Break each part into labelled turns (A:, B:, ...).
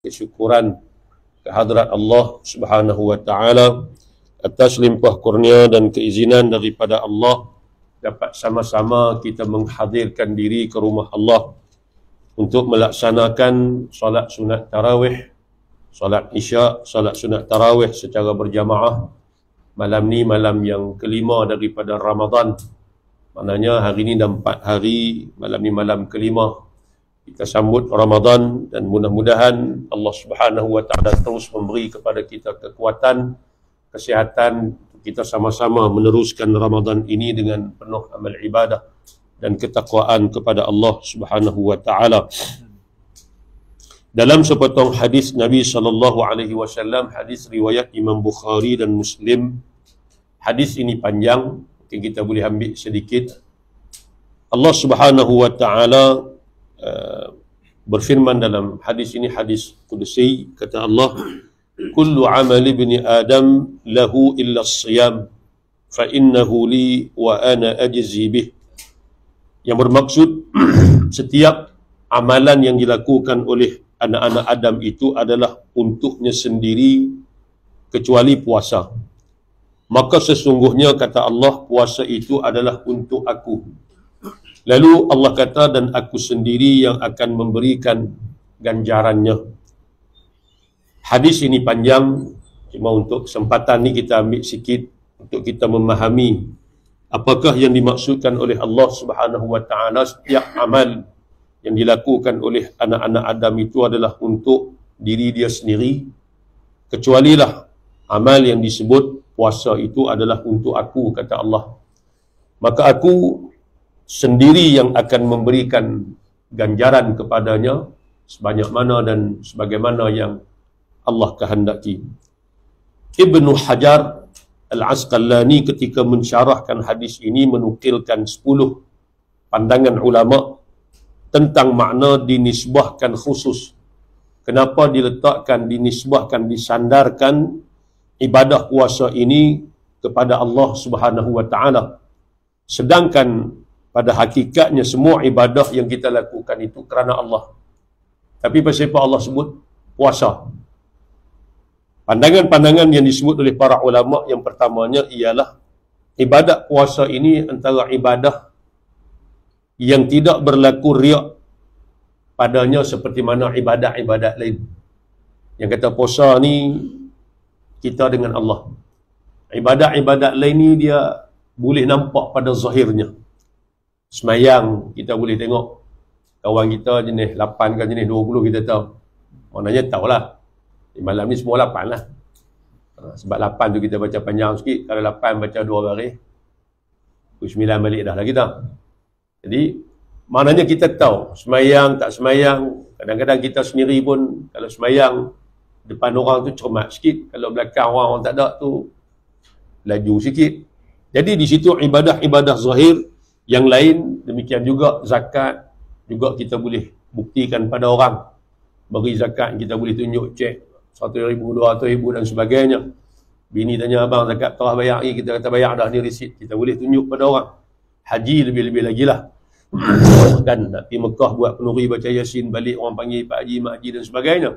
A: kesyukuran kehadrat Allah Subhanahu wa taala atas limpah kurnia dan keizinan daripada Allah dapat sama-sama kita menghadirkan diri ke rumah Allah untuk melaksanakan solat sunat tarawih, solat isya, solat sunat tarawih secara berjamaah. Malam ni malam yang kelima daripada Ramadan. Maknanya hari ni dah 4 hari, malam ni malam kelima. Kita sambut Ramadan dan mudah-mudahan Allah Subhanahu wa taala terus memberi kepada kita kekuatan, kesihatan, kita sama-sama meneruskan Ramadan ini dengan penuh amal ibadah dan ketakwaan kepada Allah Subhanahu wa taala. Dalam sepotong hadis Nabi sallallahu alaihi wasallam, hadis riwayat Imam Bukhari dan Muslim. Hadis ini panjang, mungkin kita boleh ambil sedikit. Allah Subhanahu wa taala berfirman dalam hadis ini, hadis qudsi, kata Allah, kullu amali ibni adam lahu illa as-siyam fa innahu li wa ana ajzi bih. Yang bermaksud setiap amalan yang dilakukan oleh anak-anak Adam itu adalah untuknya sendiri kecuali puasa. Maka sesungguhnya, kata Allah, puasa itu adalah untuk aku. Lalu Allah kata, dan aku sendiri yang akan memberikan ganjarannya. Hadis ini panjang, cuma untuk kesempatan ni kita ambil sikit untuk kita memahami apakah yang dimaksudkan oleh Allah Subhanahu wa taala. Setiap amal yang dilakukan oleh anak-anak Adam itu adalah untuk diri dia sendiri, kecualilah amal yang disebut puasa itu adalah untuk aku, kata Allah. Maka aku sendiri yang akan memberikan ganjaran kepadanya sebanyak mana dan sebagaimana yang Allah kehendaki. Ibnu Hajar Al-Asqalani ketika mensyarahkan hadis ini menukilkan 10 pandangan ulama tentang makna dinisbahkan khusus. Kenapa diletakkan, dinisbahkan, disandarkan ibadah puasa ini kepada Allah Subhanahu wa taala, sedangkan pada hakikatnya semua ibadah yang kita lakukan itu kerana Allah. Tapi pasal apa Allah sebut puasa? Pandangan-pandangan yang disebut oleh para ulama, yang pertamanya ialah ibadat puasa ini antara ibadah yang tidak berlaku riak padanya seperti mana ibadat-ibadat lain. Yang kata puasa ni kita dengan Allah. Ibadat-ibadat lain ni dia boleh nampak pada zahirnya. Semayang kita boleh tengok kawan kita jenis 8 ke jenis 20 kita tahu. Maknanya tahulah. Malam ni semua 8 lah. Sebab 8 tu kita baca panjang sikit. Kalau 8 baca 2 baris, 9 balik dah lah kita. Jadi maknanya kita tahu semayang tak semayang. Kadang-kadang kita sendiri pun kalau semayang depan orang tu cermat sikit, kalau belakang orang tak ada tu laju sikit. Jadi di situ ibadah-ibadah zahir. Yang lain demikian juga zakat juga kita boleh buktikan pada orang. Beri zakat kita boleh tunjuk cek 100,000, 200,000 dan sebagainya. Bini tanya, abang zakat telah bayar ni, kita kata bayar dah ni resit, kita boleh tunjuk pada orang. Haji lebih-lebih lagi lah. Kan nak pergi Mekah buat penuri baca Yasin, balik orang panggil Pak Haji, Mak Haji dan sebagainya.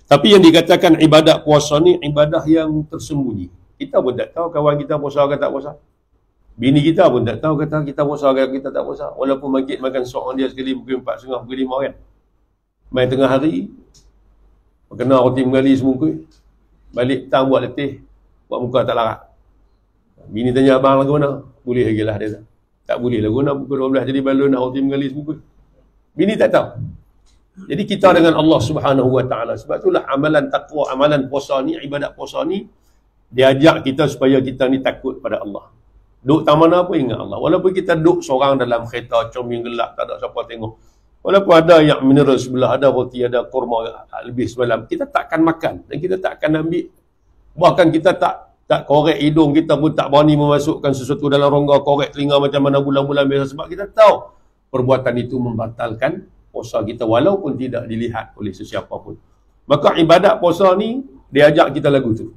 A: Tapi yang dikatakan ibadat puasa ni ibadah yang tersembunyi. Kita pun tak tahu kawan kita puasa ke tak puasa. Bini kita pun tak tahu kata kita puasa ke kita tak puasa. Walaupun makan seorang dia sekali pukul 4.30, pukul 5 kan. Main tengah hari, kena roti mengali semungkui. Balik petang buat letih, buat muka tak larat. Bini tanya, abang lagu mana? Boleh lagi lah dia. Tak boleh lagu mana, pukul 12 jadi balon nak roti mengali semungkui. Bini tak tahu. Jadi kita dengan Allah Subhanahu wa taala. Sebab itulah amalan takwa, amalan puasa ni, ibadat puasa ni, diajak kita supaya kita ni takut pada Allah. Duduk tak mana pun ingat Allah. Walaupun kita duduk seorang dalam kereta, coming gelap, tak ada siapa tengok. Walaupun ada yang mineral sebelah, ada roti, ada kurma lebih semalam, kita takkan makan dan kita takkan ambil. Bahkan kita tak korek hidung, kita pun tak berani memasukkan sesuatu dalam rongga, korek telinga macam mana bulan-bulan biasa. Sebab kita tahu perbuatan itu membatalkan puasa kita walaupun tidak dilihat oleh sesiapa pun. Maka ibadat puasa ni diajak kita lagu tu.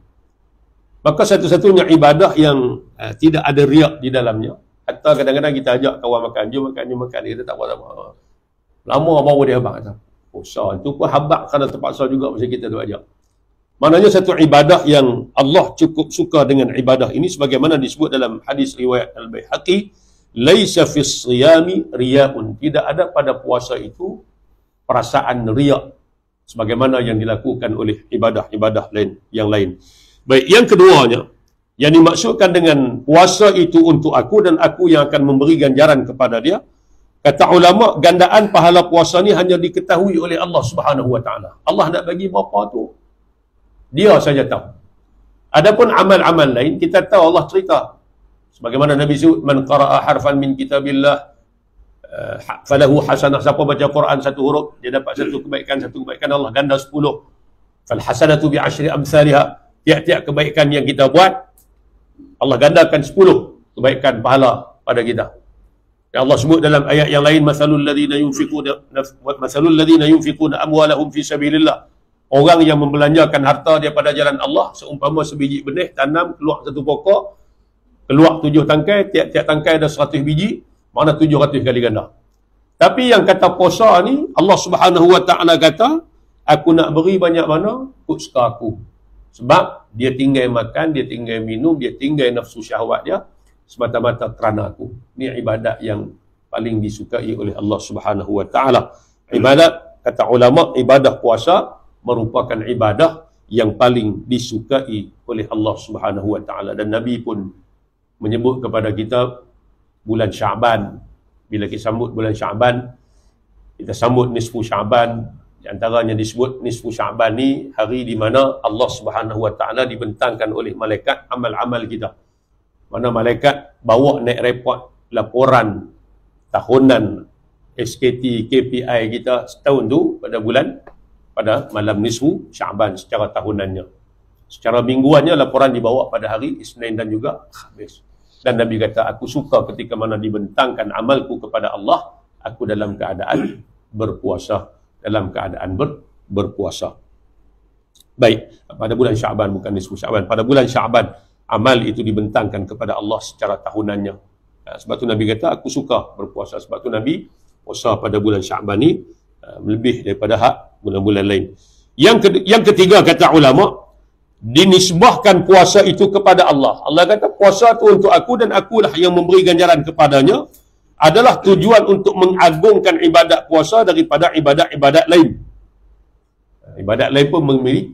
A: Maka satu-satunya ibadah yang tidak ada riak di dalamnya. Hatta kadang-kadang kita ajak kawan makan, jom makan, dia kata tak apa-apa. Lama baru dia abang kata, Puasa itu pun habaq kerana terpaksa juga macam kita duk ajak. Maknanya satu ibadah yang Allah cukup suka dengan ibadah ini sebagaimana disebut dalam hadis riwayat Al-Baihaqi, laisa fis siyami riya'un. Tidak ada pada puasa itu perasaan riya sebagaimana yang dilakukan oleh ibadah-ibadah lain yang lain. Baik, yang keduanya yang dimaksudkan dengan puasa itu untuk aku dan aku yang akan memberi ganjaran kepada dia. Kata ulama, gandaan pahala puasa ni hanya diketahui oleh Allah Subhanahu Wa Taala. Allah nak bagi berapa tu, dia saja tahu. Adapun amal-amal lain, kita tahu Allah cerita. Sebagaimana Nabi sebut, man qara'a harfan min kitabillah falahu hasanah. Siapa baca Quran satu huruf, dia dapat satu kebaikan Allah ganda 10. Fal hasanatu bi 10 amsalha. Tiap-tiap kebaikan yang kita buat, Allah gandakan 10 kebaikan pahala pada kita. Ya Allah sebut dalam ayat yang lain, masalul ladzina yunfiquna amwalahum fi sabilillah. Orang yang membelanjakan harta daripada jalan Allah seumpama sebiji benih tanam, keluar satu pokok, keluar 7 tangkai, tiap-tiap tangkai ada 100 biji, mana 700 kali ganda. Tapi yang kata puasa ni, Allah Subhanahu Wa Taala kata, aku nak beri banyak mana, ikut suka aku. Sebab dia tinggal makan, dia tinggal minum, dia tinggal nafsu syahwat dia semata-mata kerana aku. Ini ibadat yang paling disukai oleh Allah Subhanahu Wa Taala. Ibadat, kata ulama, ibadah puasa merupakan ibadah yang paling disukai oleh Allah Subhanahu Wa Taala. Dan Nabi pun menyebut kepada kita bulan Syaban. Bila kita sambut bulan Syaban, kita sambut nisfu Syaban. Di antaranya disebut nisfu Syaban ni hari di mana Allah Subhanahu Wa Taala dibentangkan oleh malaikat amal-amal kita. Mana malaikat bawa naik report laporan tahunan SKT KPI kita setahun tu pada malam nisfu Syaban secara tahunannya. Secara mingguannya laporan dibawa pada hari Isnin dan juga Khamis. Dan Nabi kata, aku suka ketika mana dibentangkan amalku kepada Allah, aku dalam keadaan berpuasa. Dalam keadaan berpuasa. Baik, pada bulan Syaban, bukan nisfu Syaban. Pada bulan Syaban, amal itu dibentangkan kepada Allah secara tahunannya. Sebab tu Nabi kata, aku suka berpuasa. Sebab tu Nabi puasa pada bulan Syaban ni lebih daripada hak bulan-bulan lain. Yang ketiga, kata ulama, dinisbahkan puasa itu kepada Allah. Allah kata, puasa tu untuk aku dan akulah yang memberi ganjaran kepadanya, adalah tujuan untuk mengagungkan ibadat puasa daripada ibadat-ibadat lain. Ibadat lain pun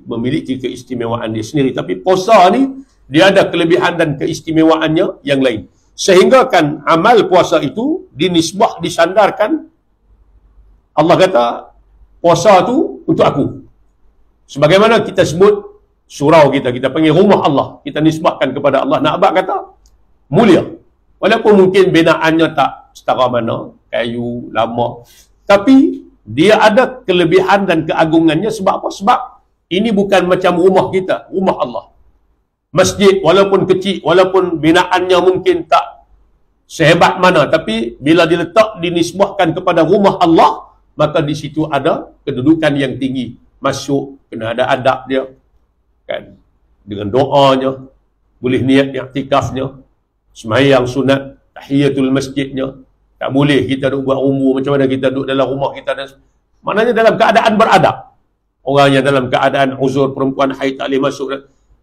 A: memiliki keistimewaan dia sendiri. Tapi puasa ni, dia ada kelebihan dan keistimewaannya yang lain. Sehingga kan amal puasa itu dinisbah, disandarkan. Allah kata, puasa tu untuk aku. Sebagaimana kita sebut surau kita panggil rumah Allah. Kita nisbahkan kepada Allah. Nak abad kata, mulia. Walaupun mungkin binaannya tak setara mana, kayu, lama. Tapi, dia ada kelebihan dan keagungannya. Sebab apa? Sebab ini bukan macam rumah kita, rumah Allah. Masjid, walaupun kecil, walaupun binaannya mungkin tak sehebat mana, tapi bila diletak, dinisbahkan kepada rumah Allah, maka di situ ada kedudukan yang tinggi. Masuk, kena ada adab dia. Kan? Dengan doanya, boleh niat i'tikafnya, sembahyang sunat, tahiyatul masjidnya. Tak boleh kita duk buat umur macam mana kita duduk dalam rumah kita. Maknanya dalam keadaan beradab. Orang yang dalam keadaan uzur, perempuan haid tak boleh masuk.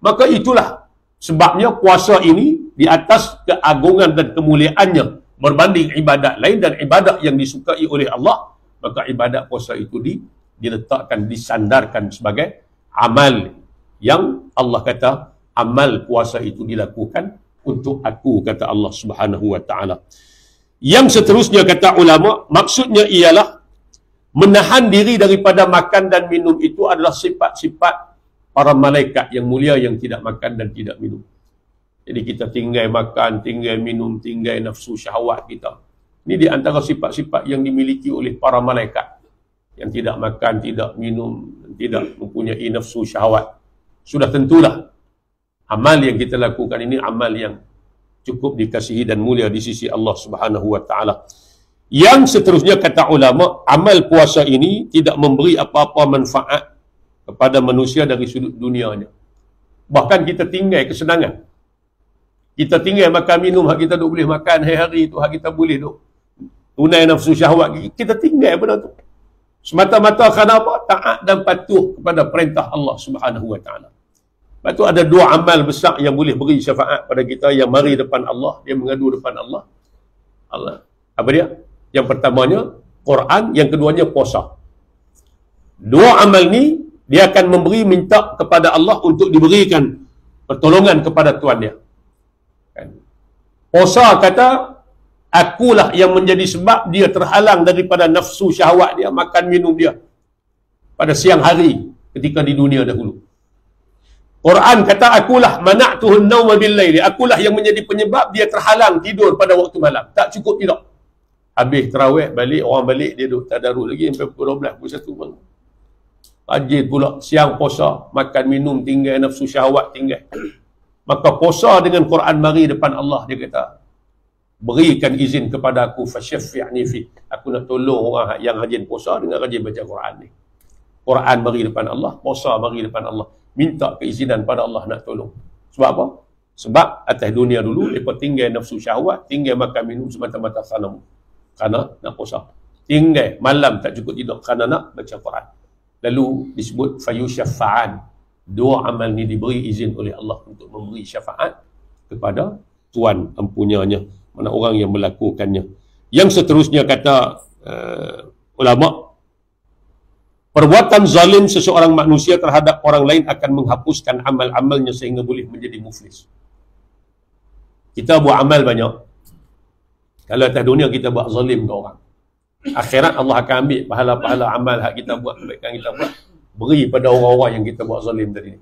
A: Maka itulah sebabnya puasa ini di atas keagungan dan kemuliaannya berbanding ibadat lain dan ibadat yang disukai oleh Allah, maka ibadat puasa itu diletakkan, disandarkan sebagai amal yang Allah kata amal puasa itu dilakukan untuk aku, kata Allah Subhanahu Wa Taala. Yang seterusnya, kata ulama, maksudnya ialah menahan diri daripada makan dan minum itu adalah sifat-sifat para malaikat yang mulia yang tidak makan dan tidak minum. Jadi kita tinggal makan, tinggal minum, tinggal nafsu syahwat kita. Ini di antara sifat-sifat yang dimiliki oleh para malaikat yang tidak makan, tidak minum, tidak mempunyai nafsu syahwat. Sudah tentulah amal yang kita lakukan ini amal yang cukup dikasihi dan mulia di sisi Allah Subhanahu Wa Taala. Yang seterusnya, kata ulama, amal puasa ini tidak memberi apa-apa manfaat kepada manusia dari sudut dunianya. Bahkan kita tinggal kesenangan. Kita tinggal makan minum, hak kita duk boleh makan hari-hari itu, hak kita boleh duk tunai nafsu syahwat. Kita tinggal benda tu. Semata-mata kerana apa? Taat dan patuh kepada perintah Allah Subhanahu wa taala. Lepas tu ada dua amal besar yang boleh beri syafaat pada kita, yang mari depan Allah, dia mengadu depan Allah. Apa dia? Yang pertamanya Quran, yang keduanya puasa. Dua amal ni dia akan minta kepada Allah untuk diberikan pertolongan kepada Tuhan dia. Kan? Puasa kata, akulah yang menjadi sebab dia terhalang daripada nafsu syahwat dia, makan minum dia pada siang hari ketika di dunia dahulu. Quran kata, akulah mana'tuhun nawma bil-laili, akulah yang menjadi penyebab dia terhalang tidur pada waktu malam. Tak cukup tidak. Habis tarawih balik, orang balik dia duduk tadarus lagi sampai pukul 12, pukul 1 malam. Rajin pula siang puasa, makan minum tinggal, nafsu syahwat tinggal. Maka puasa dengan Quran mari depan Allah, dia kata, berikan izin kepada aku, fasyaffi'ni fi, aku nak tolong orang yang rajin puasa dengan rajin baca Quran ni. Quran mari depan Allah, puasa mari depan Allah, minta keizinan pada Allah nak tolong. Sebab apa? Sebab atas dunia dulu mereka tinggal nafsu syahwat, tinggal makan minum semata-mata kerana nak puasa. Tinggal malam tak cukup tidur kerana nak baca Quran. Lalu disebut fayusyaffa'an. Dua amal ni diberi izin oleh Allah untuk memberi syafaat kepada Tuhan empunyanya, mana orang yang melakukannya. Yang seterusnya kata ulama, perbuatan zalim seseorang manusia terhadap orang lain akan menghapuskan amal-amalnya sehingga boleh menjadi muflis. Kita buat amal banyak. Kalau atas dunia kita buat zalim ke orang, akhirat Allah akan ambil pahala-pahala amal hak kita buat, kebaikan kita buat, beri pada orang-orang yang kita buat zalim tadi.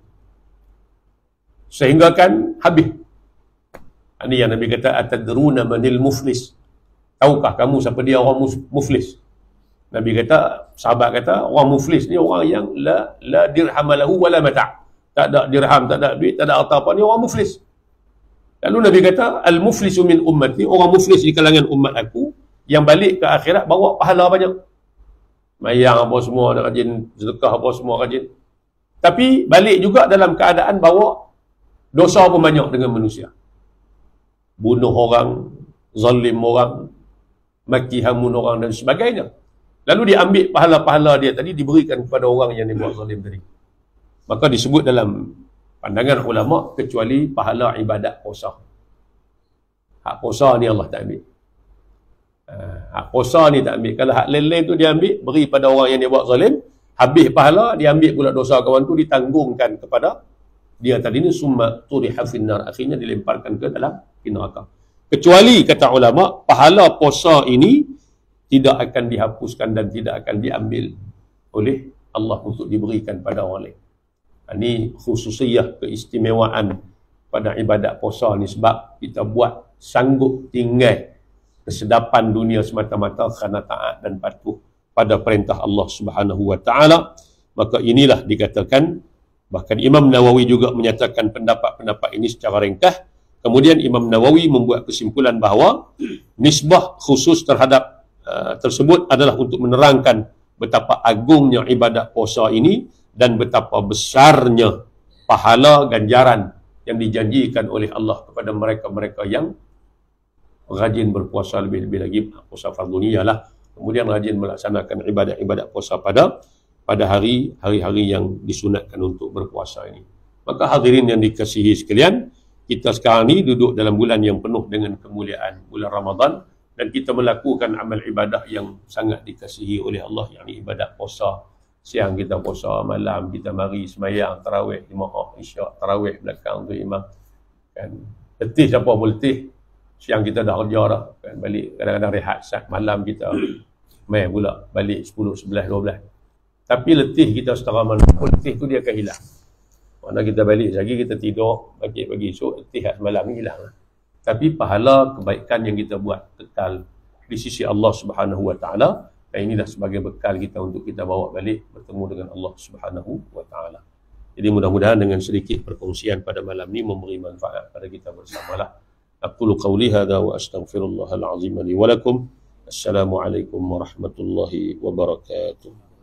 A: Sehingga kan habis. Ini yang Nabi kata, atadruna manil muflis. Tahukah kamu siapa dia orang muflis? Nabi kata, sahabat kata, orang muflis ni orang yang la dirham lahu wala mata'. Tak ada dirham, tak ada duit, tak ada harta apa, ni orang muflis. Lalu Nabi kata, al-muflisu min ummati, orang muflis di kalangan umat aku, yang balik ke akhirat bawa pahala banyak. Mayang apa semua, nak rajin sedekah apa semua rajin. Tapi balik juga dalam keadaan bawa dosa pun banyak dengan manusia. Bunuh orang, zalim orang, maki hamun orang dan sebagainya. Lalu dia ambil pahala-pahala dia tadi diberikan kepada orang yang dia buat zalim tadi. Maka disebut dalam pandangan ulama, kecuali pahala ibadat puasa. Hak puasa ni Allah tak ambil. Hak puasa ni tak ambil. Kalau hak lain-lain tu dia ambil, beri pada orang yang dia buat zalim, habis pahala, dia ambil pula dosa kawan tu, ditanggungkan kepada dia tadi ni, summa turiha finnar, akhirnya dilemparkan ke dalam neraka. Kecuali kata ulama, pahala puasa ini tidak akan dihapuskan dan tidak akan diambil oleh Allah untuk diberikan pada orang lain. Ini khususiyah, keistimewaan pada ibadat puasa ni, sebab kita buat sanggup tinggal kesedapan dunia semata-mata kerana taat dan patuh pada perintah Allah Subhanahu wa taala. Maka inilah dikatakan, bahkan Imam Nawawi juga menyatakan pendapat-pendapat ini secara ringkas. Kemudian Imam Nawawi membuat kesimpulan bahawa nisbah khusus terhadap tersebut adalah untuk menerangkan betapa agungnya ibadat puasa ini dan betapa besarnya pahala ganjaran yang dijanjikan oleh Allah kepada mereka-mereka yang rajin berpuasa, lebih-lebih lagi puasa fardhu lah. Kemudian rajin melaksanakan ibadat-ibadat puasa pada hari-hari yang disunatkan untuk berpuasa ini. Maka hadirin yang dikasihi sekalian, kita sekarang ni duduk dalam bulan yang penuh dengan kemuliaan, bulan Ramadan, dan kita melakukan amal ibadah yang sangat dikasihi oleh Allah, yakni ibadat puasa. Siang kita puasa, malam kita mari semayang tarawih, jemaah isyak, tarawih belakang tu imam. Kan letih siapa boleh letih. Siang kita dah kerja dah, kan, balik kadang-kadang rehat sat, malam kita main pula balik 10, 11, 12. Tapi letih kita setara mana, letih tu dia akan hilang. Mana kita balik lagi, kita tidur pagi esok, letih semalam ni hilang. Tapi pahala kebaikan yang kita buat kekal di sisi Allah Subhanahu wa taala, dan inilah sebagai bekal kita untuk kita bawa balik bertemu dengan Allah Subhanahu wa taala. Jadi mudah-mudahan dengan sedikit perkongsian pada malam ni memberi manfaat pada kita bersamalah. Aqulu qawli hadha wa astaghfirullahal azim li wa lakum. Assalamualaikum warahmatullahi wabarakatuh.